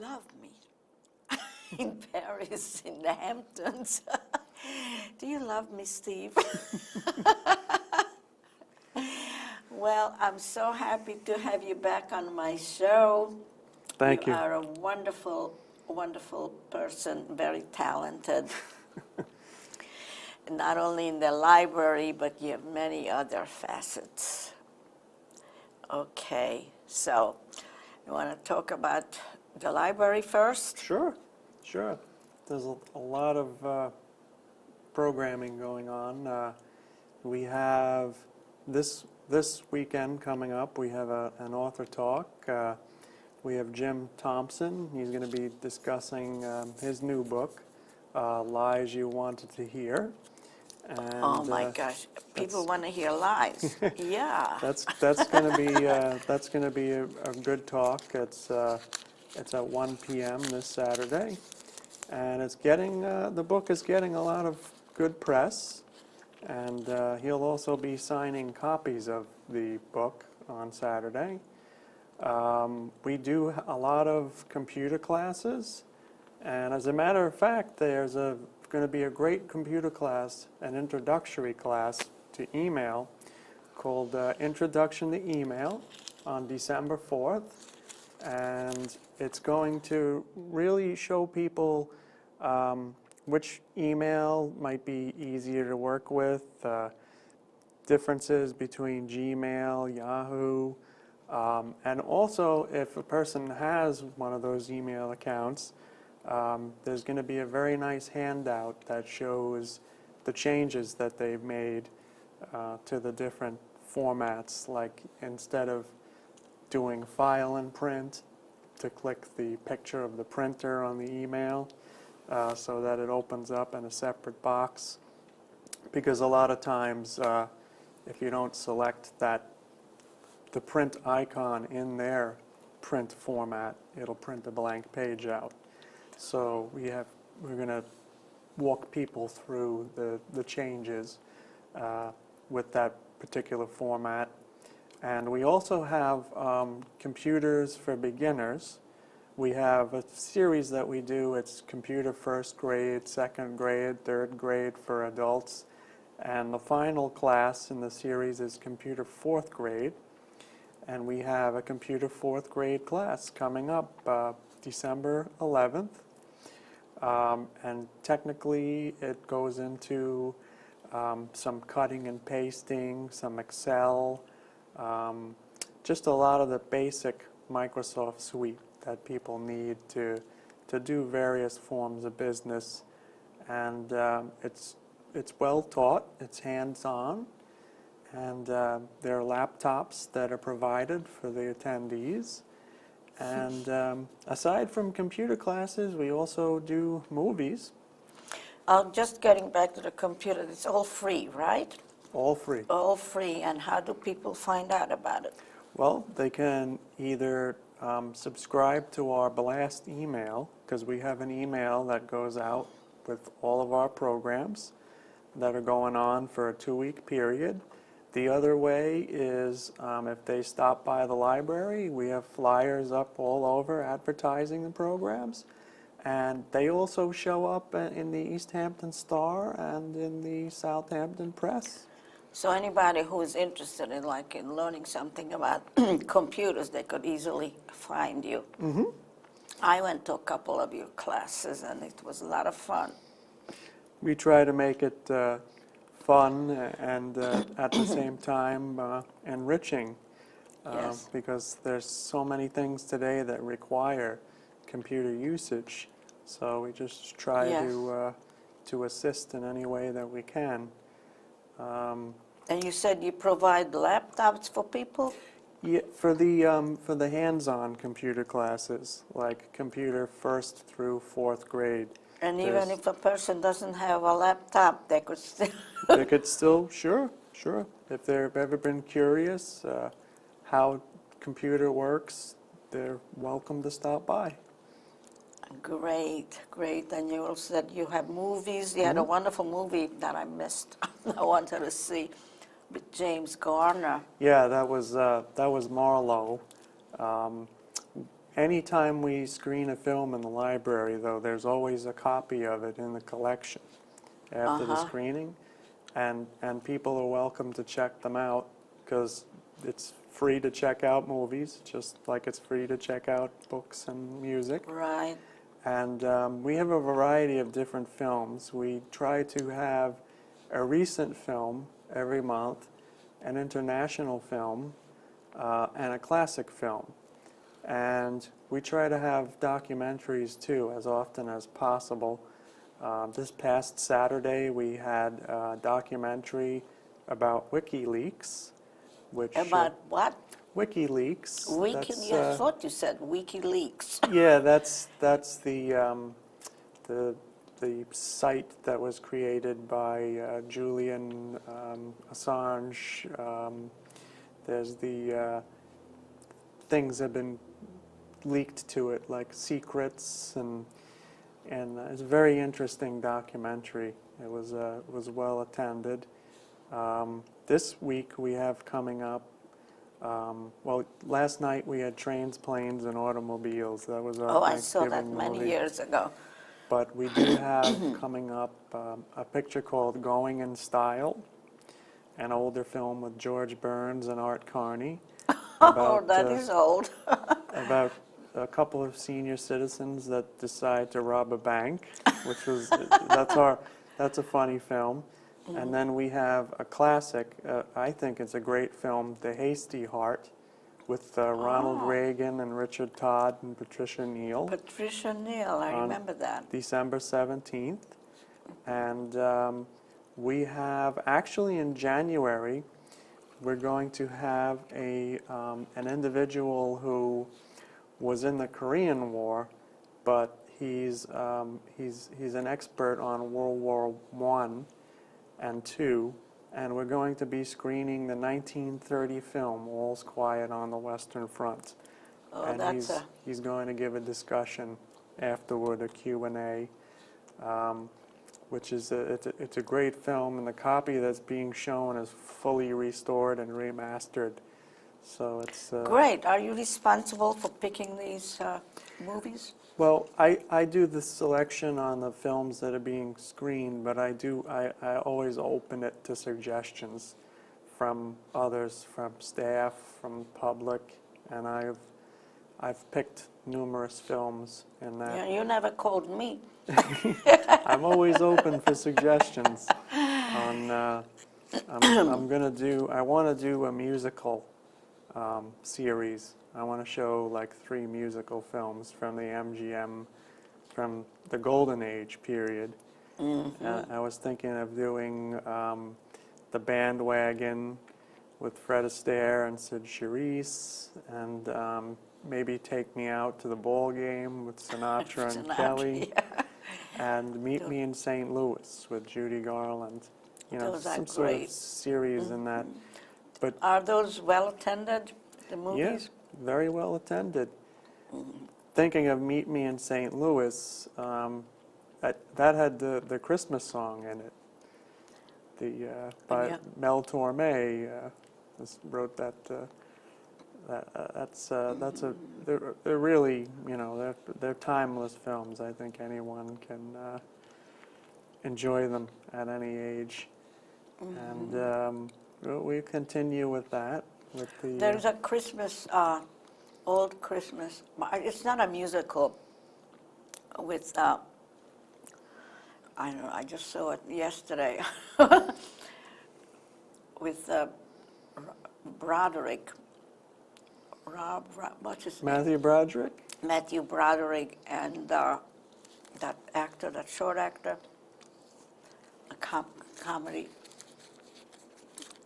love me in Paris, in the Hamptons. Do you love me, Steve? Well, I'm so happy to have you back on my show. Thank you. You are a wonderful, wonderful person, very talented. Not only in the library, but you have many other facets. Okay, so you want to talk about the library first? Sure. There's a lot of programming going on. We have this weekend coming up, we have an author talk. We have Jim Thompson. He's going to be discussing his new book, Lies You Wanted to Hear. And, oh my gosh, people want to hear lies. Yeah. That's going to be a good talk. It's at 1 p.m. this Saturday, and it's getting the book is getting a lot of good press, and he'll also be signing copies of the book on Saturday. We do a lot of computer classes, and as a matter of fact, there's going to be a great computer class, an introductory class to email called Introduction to Email on December 4th, and it's going to really show people which email might be easier to work with, differences between Gmail, Yahoo, and also if a person has one of those email accounts, there's going to be a very nice handout that shows the changes that they've made to the different formats, like instead of doing file and print, to click the picture of the printer on the email so that it opens up in a separate box. Because a lot of times if you don't select the print icon in their print format, it'll print a blank page out. So we're going to walk people through the changes with that particular format. And we also have computers for beginners. We have a series that we do. It's computer first grade, second grade, third grade for adults. And the final class in the series is computer fourth grade. And we have a computer fourth grade class coming up December 11th. And technically it goes into some cutting and pasting, some Excel, just a lot of the basic Microsoft suite that people need to do various forms of business. And it's well taught, it's hands-on, and there are laptops that are provided for the attendees. And aside from computer classes, we also do movies. Just getting back to the computer, it's all free, right? All free. All free, and how do people find out about it? Well, they can either subscribe to our blast email, because we have an email that goes out with all of our programs that are going on for a 2-week period. The other way is if they stop by the library, we have flyers up all over advertising the programs. And they also show up in the East Hampton Star and in the Southampton Press. So anybody who is interested in learning something about computers, they could easily find you. Mm-hmm. I went to a couple of your classes, and it was a lot of fun. We try to make it fun and at the same time enriching, Yes. because there's so many things today that require computer usage. So we just try Yes. to assist in any way that we can. And you said you provide laptops for people? Yeah, for the hands-on computer classes, like computer first through fourth grade. And even if a person doesn't have a laptop, they could still... They could still, sure. If they've ever been curious how computer works, they're welcome to stop by. Great. And you also said you have movies. You had a wonderful movie that I missed. I wanted to see with James Garner. Yeah, that was Marlowe. Anytime we screen a film in the library, though, there's always a copy of it in the collection after the screening, and people are welcome to check them out because it's free to check out movies, just like it's free to check out books and music. Right. And we have a variety of different films. We try to have a recent film every month, an international film, and a classic film. And we try to have documentaries too, as often as possible. This past Saturday, we had a documentary about WikiLeaks, which About what? WikiLeaks. I thought you said WikiLeaks. Yeah, that's the site that was created by Julian Assange. There's the things have been leaked to it, like secrets, and it's a very interesting documentary. It was well attended. This week we have coming up. Well, last night we had Trains, Planes, and Automobiles. That was our I saw that Thanksgiving many movie. years ago. But we do have coming up a picture called Going in Style, an older film with George Burns and Art Carney. That is old. About a couple of senior citizens that decide to rob a bank, which was that's a funny film. And then we have a classic. I think it's a great film, The Hasty Heart, with Ronald Reagan and Richard Todd and Patricia Neal. Patricia Neal, I remember that. December 17th. And we have, actually in January, we're going to have an individual who was in the Korean War, but he's an expert on World War I and II, and we're going to be screening the 1930 film All's Quiet on the Western Front. And he's going to give a discussion afterward, a Q&A, which is it's a great film, and the copy that's being shown is fully restored and remastered. So it's Great. Are you responsible for picking these movies? Well, I do the selection on the films that are being screened, but I always open it to suggestions from others, from staff, from public, and I've picked numerous films in that. Yeah, you never called me. I'm always open for suggestions. I want to do a musical series. I want to show like 3 musical films from the MGM, from the Golden Age period. And I was thinking of doing The Bandwagon with Fred Astaire and Sid Charisse, and maybe Take Me Out to the Ball Game with Sinatra and Kelly, and Meet Me in St. Louis with Judy Garland. You know, Those are some sort of great. series in that. But Are those well attended, the movies? yeah, very well attended. Thinking of Meet Me in St. Louis, that had the Christmas song in it. By Mel Torme wrote that. They're really, you know, they're timeless films. I think anyone can enjoy them at any age, and we continue with that. There's a Christmas, old Christmas. It's not a musical. With I don't know. I just saw it yesterday. With Broderick. What's his name? Matthew Broderick? Matthew Broderick and that actor, that short actor, a comedy.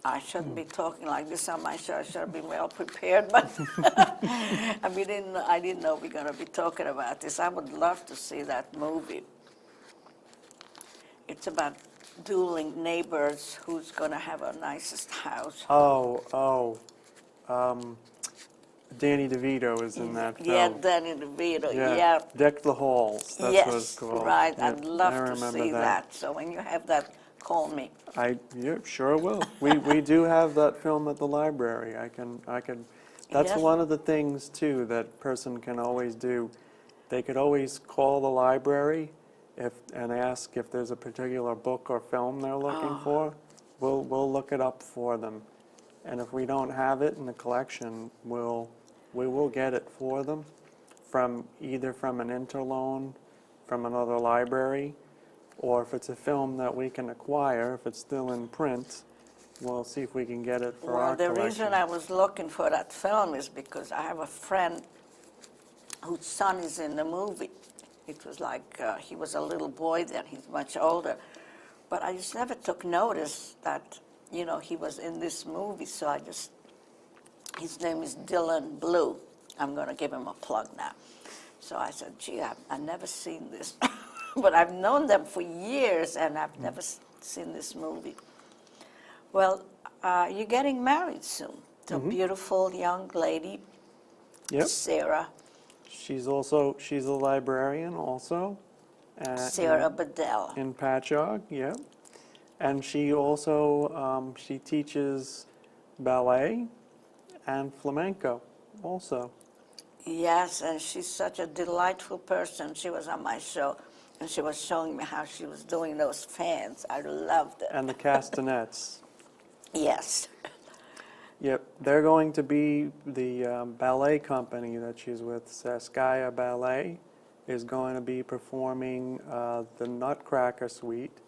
I shouldn't be talking like this on my show. I should be well prepared, but I didn't know we're going to be talking about this. I would love to see that movie. It's about dueling neighbors who's going to have a nicest house. Danny DeVito is in that film. Yeah, Danny DeVito, yeah. Deck the Halls, that's what it's called. Right. Yeah, I'd love I to remember see that. So when you have that, call me. Yeah, sure will. We do have that film at the library. I can That's Yes. one of the things, too, that person can always do. They could always call the library and ask if there's a particular book or film they're looking for. We'll look it up for them. And if we don't have it in the collection, we will get it for them either from an interloan from another library, or if it's a film that we can acquire, if it's still in print, we'll see if we can get it for Well, our the collection. reason I was looking for that film is because I have a friend whose son is in the movie. It was like he was a little boy then, he's much older. But I just never took notice that, you know, he was in this movie, so his name is Dylan Blue. I'm going to give him a plug now. So I said, gee, I've never seen this. But I've known them for years, and I've never seen this movie. Well, you're getting married soon to a beautiful young lady, Yep. Sarah She's a librarian also. Sarah Bedell. In Patchogue, yeah. And she also, she teaches ballet and flamenco also. Yes, and she's such a delightful person. She was on my show, and she was showing me how she was doing those fans. I loved it. And the castanets. Yes. Yep, they're going to be the ballet company that she's with, Saskaya Ballet, is going to be performing the Nutcracker Suite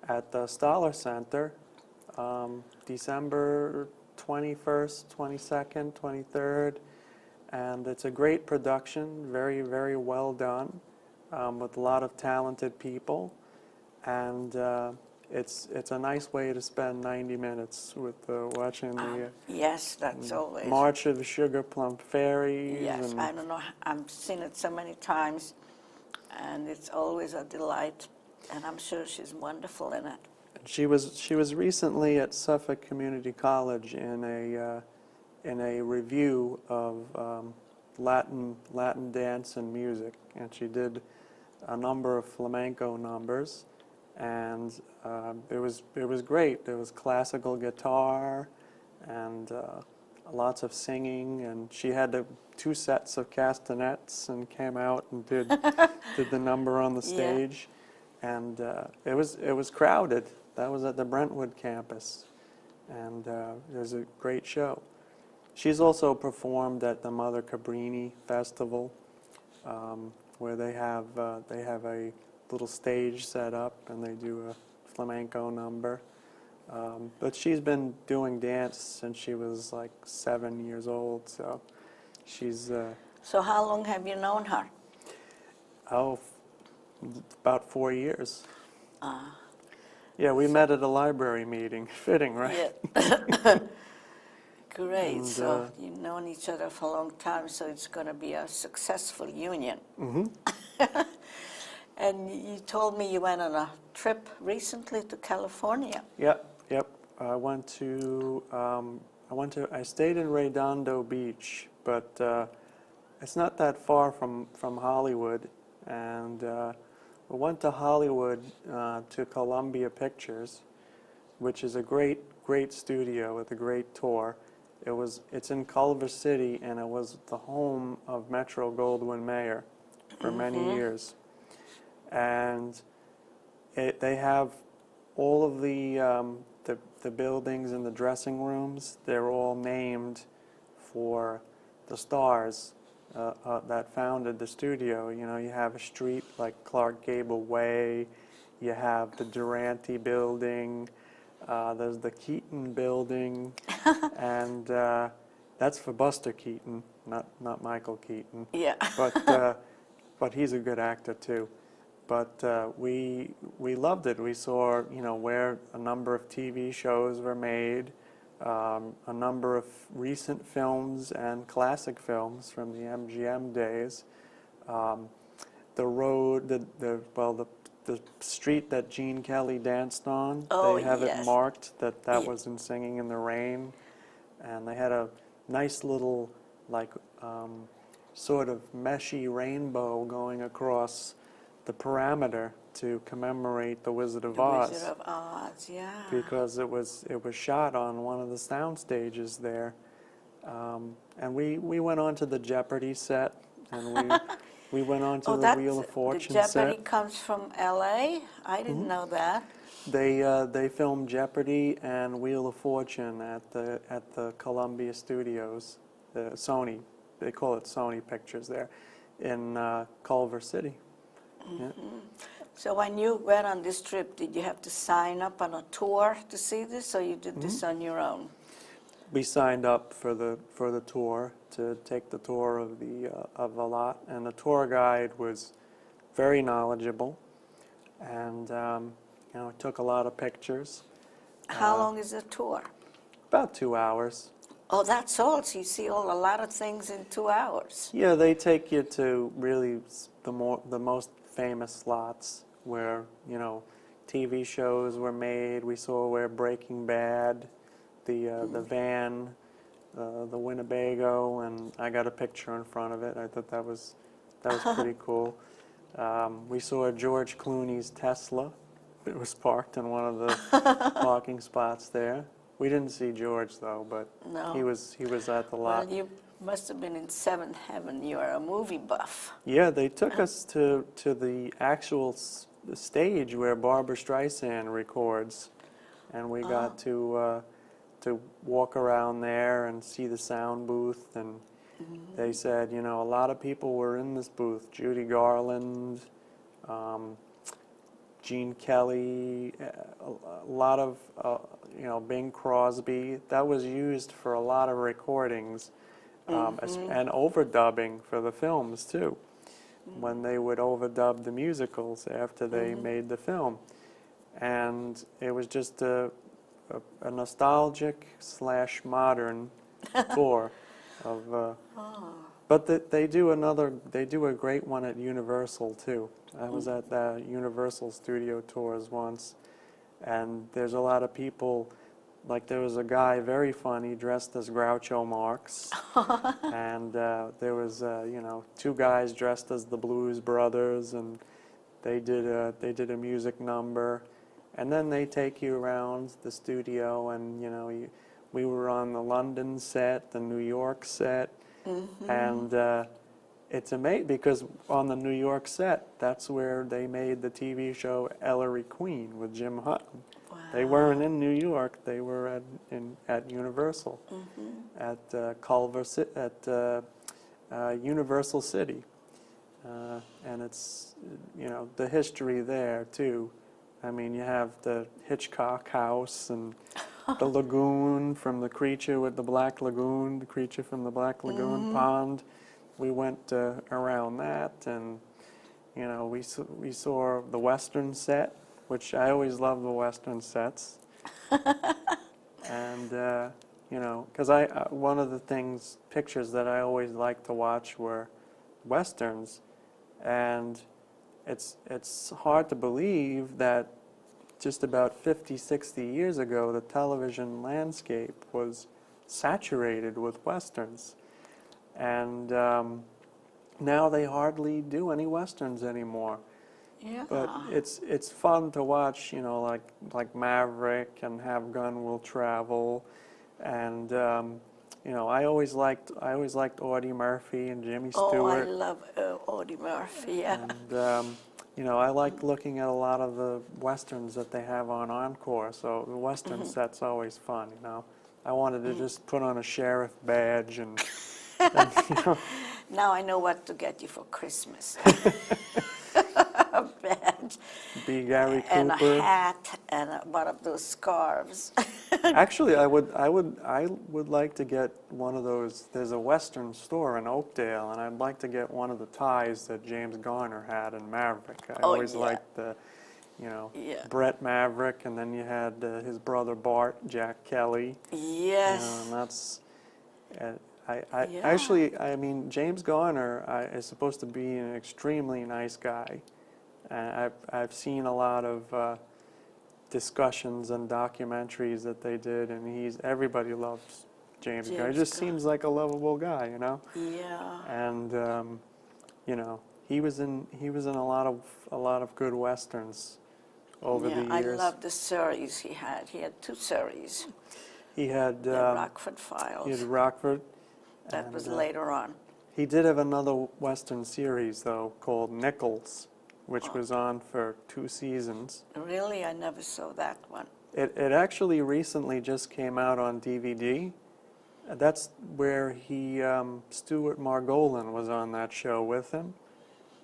at the Stoller Center December 21st, 22nd, 23rd. And it's a great production, very, very well done, with a lot of talented people. And it's a nice way to spend 90 minutes with watching the Yes, that's always. March of the Sugar Plum Fairies. Yes, and I don't know. I've seen it so many times, and it's always a delight. And I'm sure she's wonderful in it. she was recently at Suffolk Community College in a review of Latin dance and music, and she did a number of flamenco numbers, and it was great. There was classical guitar and lots of singing, and she had two sets of castanets and came out and did the number on the Yeah. stage, and it was crowded. That was at the Brentwood campus, and it was a great show. She's also performed at the Mother Cabrini Festival, where they have a little stage set up and they do a flamenco number. But she's been doing dance since she was like 7 years old, so she's So how long have you known her? About 4 years. Yeah, we met at a library meeting. Fitting, right? Yeah. Great. And, So you've known each other for a long time, so it's going to be a successful union. Mm-hmm. And you told me you went on a trip recently to California. Yep. I stayed in Redondo Beach, but it's not that far from Hollywood, and we went to Hollywood to Columbia Pictures, which is a great studio with a great tour. It's in Culver City, and it was the home of Metro Goldwyn Mayer for many years. And they have all of the buildings and the dressing rooms. They're all named for the stars that founded the studio. You know, you have a street like Clark Gable Way. You have the Durante Building. There's the Keaton Building, and that's for Buster Keaton, not Michael Keaton. Yeah. But he's a good actor too. But we loved it. We saw, you know, where a number of TV shows were made, a number of recent films and classic films from the MGM days. The road, the street that Gene Kelly danced on, Oh, they have yes. it marked that Yeah. was in Singing in the Rain. And they had a nice little, like, sort of meshy rainbow going across the parameter to commemorate the Wizard of The Oz. Wizard of Oz, yeah. Because it was shot on one of the sound stages there. And we went on to the Jeopardy set, and we went on to Oh, the Wheel of Fortune the Jeopardy set. comes from L.A.? I didn't know that. They filmed Jeopardy and Wheel of Fortune at the Columbia Studios, the Sony. They call it Sony Pictures there, in Culver City. Yeah. So when you went on this trip, did you have to sign up on a tour to see this, or you did this on your own? We signed up for the tour to take the tour of the lot, and the tour guide was very knowledgeable, and took a lot of pictures. How long is the tour? About 2 hours. Oh, that's all. So you see a lot of things in 2 hours. Yeah, they take you to really the most famous slots where TV shows were made. We saw where Breaking Bad, the van, the Winnebago, and I got a picture in front of it. I thought that was pretty cool. We saw George Clooney's Tesla. It was parked in one of the parking spots there. We didn't see George though, but No. he was at the lot. Well, you must have been in seventh heaven. You are a movie buff. Yeah, they took us to the actual stage where Barbra Streisand records, and we got to walk around there and see the sound booth. And they said, a lot of people were in this booth: Judy Garland, Gene Kelly, a lot of Bing Crosby. That was used for a lot of recordings, and overdubbing for the films too, when they would overdub the musicals after they made the film. And it was just a nostalgic / modern tour of. But they do a great one at Universal too. I was at the Universal Studio Tours once, and there's a lot of people. Like there was a guy very funny dressed as Groucho Marx, and there was two guys dressed as the Blues Brothers, and they did a music number, and then they take you around the studio, and we were on the London set, the New York set, and it's amazing because on the New York set, that's where they made the TV show Ellery Queen with Jim Hutton. Wow. They weren't in New York; they were at Universal, at Universal City, and it's the history there too. I mean, you have the Hitchcock house and the lagoon from the creature with the Black Lagoon, the creature from the Black Lagoon pond. We went around that, and we saw the Western set, which I always love the Western sets. And because one of the pictures that I always liked to watch were Westerns, and it's hard to believe that just about 50, 60 years ago, the television landscape was saturated with Westerns. And now they hardly do any Westerns anymore. Yeah. But it's fun to watch, like Maverick and Have Gun Will Travel, and I always liked Audie Murphy and Jimmy Stewart. Oh, I love Audie Murphy. Yeah. And I like looking at a lot of the Westerns that they have on Encore. So the Western set's always fun. I wanted to just put on a sheriff badge and Now I know what to get you for Christmas. A badge. be Gary Cooper. And a hat and one of those scarves. Actually, I would like to get one of those. There's a Western store in Oakdale, and I'd like to get one of the ties that James Garner had in Maverick. I always liked the, Brett Maverick, and then you had his brother Bart, Jack Kelly. Yes. And that's. Actually, James Garner is supposed to be an extremely nice guy. I've seen a lot of discussions and documentaries that they did, and everybody loves James Garner. He just seems like a lovable guy, Yeah. And he was in a lot of good westerns over the years. I love the series he had. He had 2 series. He had The Rockford he Files. had Rockford. That was and, later on. He did have another Western series, though, called Nichols, which Oh. was on for 2 seasons. Really, I never saw that one. It actually recently just came out on DVD. That's where Stuart Margolin was on that show with him.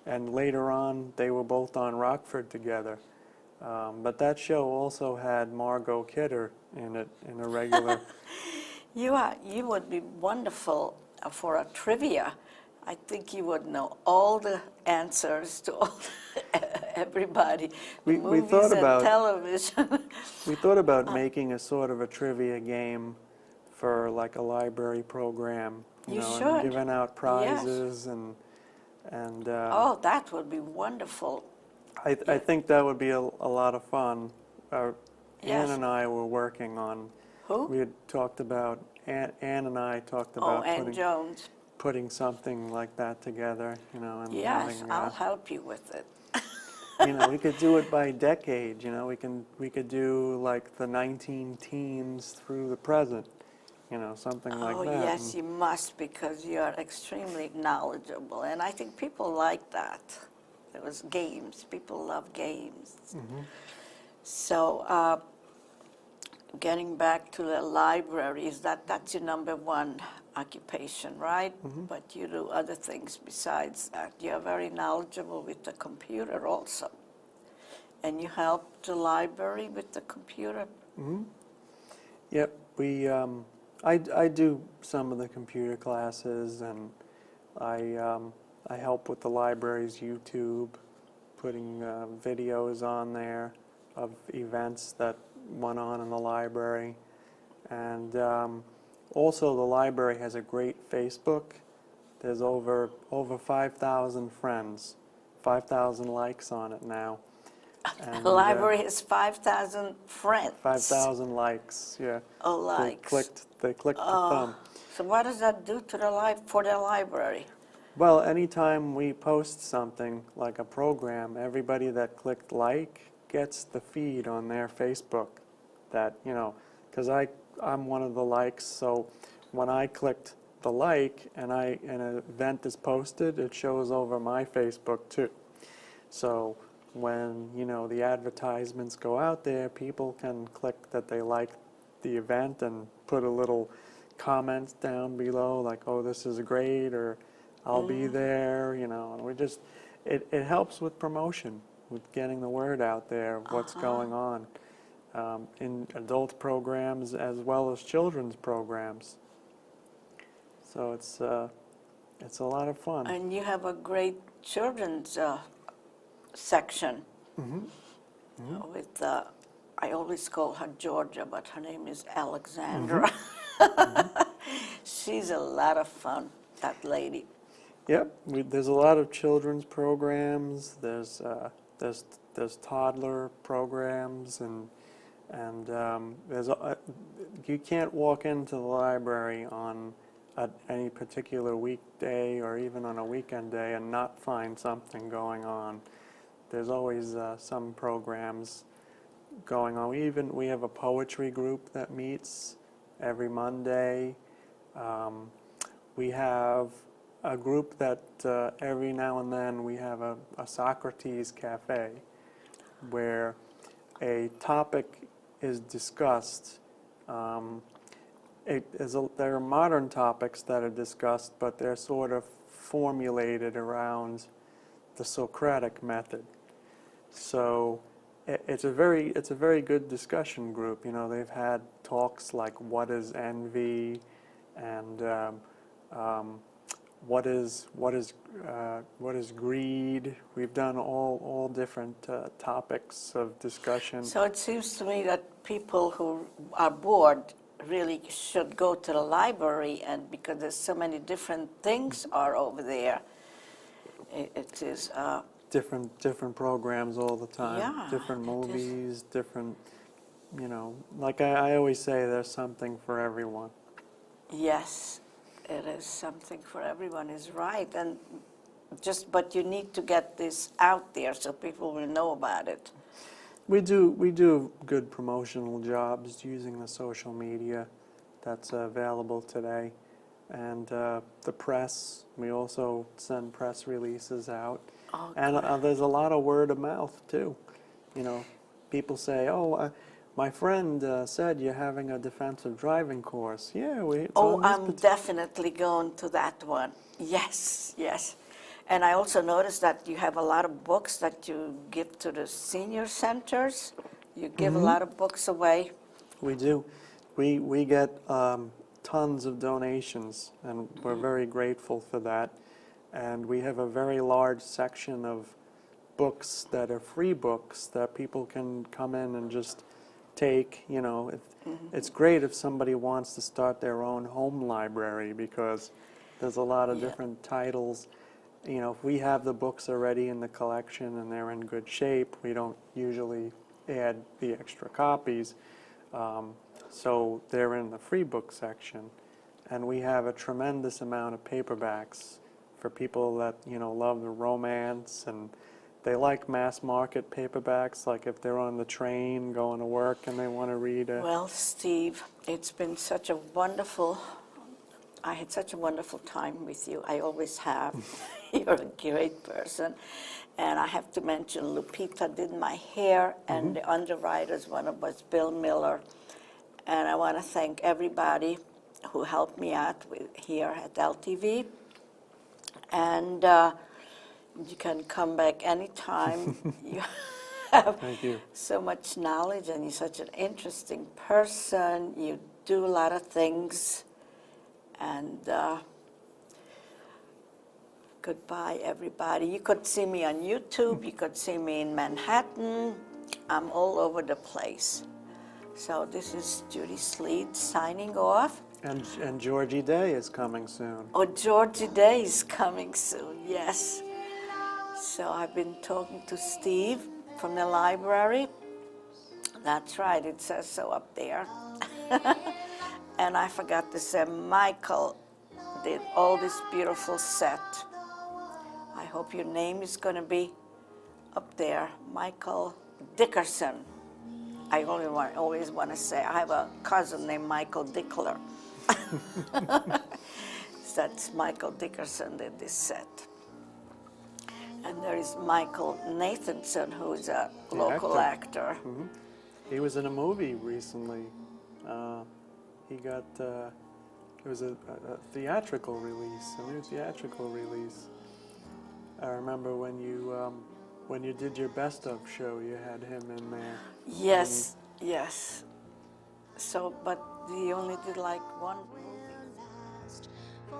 And later on, they were both on Rockford together. But that show also had Margot Kidder in it, in a regular... You would be wonderful for a trivia. I think you would know all the answers to all, everybody, the We movies thought and about- television. We thought about making a sort of a trivia game for like a library program, You know, should. and giving out prizes and Oh, that would be wonderful. I think that would be a lot of fun. Ann Yes. and I were working on. Who? We had talked about Ann and I talked Oh, about Ann Jones. putting something like that together, you know, and Yes, having, I'll help you with it. you know, we could do it by decade. You know, we could do like the 19 teens through the present. You know, something like Oh, that. yes, you must, because you are extremely knowledgeable, and I think people like that. It was games. People love games. Mm-hmm. So, getting back to the libraries, that's your number one occupation, right? Mm-hmm. But you do other things besides that. You're very knowledgeable with the computer also. And you help the library with the computer? Mm-hmm. Yep, I do some of the computer classes, and I help with the library's YouTube, putting videos on there of events that went on in the library. And also the library has a great Facebook. There's over 5,000 friends, 5,000 likes on it now. And, The library has 5,000 friends. 5,000 likes, yeah. Oh, likes. They clicked the thumb. So what does that do to for the library? Well, anytime we post something like a program, everybody that clicked like gets the feed on their Facebook. That, you know, because I'm one of the likes, so when I clicked the like and an event is posted, it shows over my Facebook too. So when, you know, the advertisements go out there, people can click that they like the event and put a little comment down below, like, oh, this is great, or I'll be there, you know. And we just, it helps with promotion, with getting the word out there of what's going on in adult programs as well as children's programs. So it's a lot of fun. And you have a great children's section with, I always call her Georgia, but her name is Alexandra. She's a lot of fun, that lady. Yep, there's a lot of children's programs. There's toddler programs, and there's you can't walk into the library on any particular weekday or even on a weekend day and not find something going on. There's always some programs going on. We have a poetry group that meets every Monday. We have a group that every now and then we have a Socrates Cafe where a topic is discussed. There are modern topics that are discussed, but they're sort of formulated around the Socratic method. So it's a very good discussion group. You know, they've had talks like what is envy, and what is greed. We've done all different topics of discussion. So it seems to me that people who are bored really should go to the library, and because there's so many different things are over there, it is... different programs all the time. Yeah, Different it is. movies, different, you know, like I always say, there's something for everyone. Yes, it is something for everyone, is right. And but you need to get this out there so people will know about it. We do good promotional jobs using the social media that's available today. And the press, we also send press releases out. Oh, And good. there's a lot of word of mouth, too. You know, people say, oh, my friend said you're having a defensive driving course. Yeah, it's Oh, on this I'm definitely going to that one. Yes, yes. And I also noticed that you have a lot of books that you give to the senior centers. You give a lot of books away. We do. We get tons of donations, and we're very grateful for that. And we have a very large section of books that are free books that people can come in and just take. You know, it's great if somebody wants to start their own home library, because there's a lot of Yeah. different titles. You know, if we have the books already in the collection and they're in good shape, we don't usually add the extra copies. So they're in the free book section. And we have a tremendous amount of paperbacks for people that, you know, love the romance, and they like mass market paperbacks, like if they're on the train going to work and they want to read a... Well, Steve, it's been such a I had such a wonderful time with you. I always have. You're a great person. And I have to mention Lupita did my hair, and the underwriters, one of was Bill Miller. And I want to thank everybody who helped me out here at LTV. And you can come back anytime. You have Thank you. so much knowledge, and you're such an interesting person. You do a lot of things. And goodbye, everybody. You could see me on YouTube. You could see me in Manhattan. I'm all over the place. So this is Judy Sleed signing off. And Georgie Day is coming soon. Oh, Georgie Day is coming soon, yes. So I've been talking to Steve from the library. That's right, it says so up there. And I forgot to say, Michael did all this beautiful set. I hope your name is going to be up there, Michael Dickerson. I always want to say, I have a cousin named Michael Dickler. That's Michael Dickerson did this set. And there is Michael Nathanson, who is a local actor. He was in a movie recently. He got, it was a theatrical release, a new theatrical release. I remember when you did your best of show, you had him in there. Yes, yes. So, but he only did like one movie. For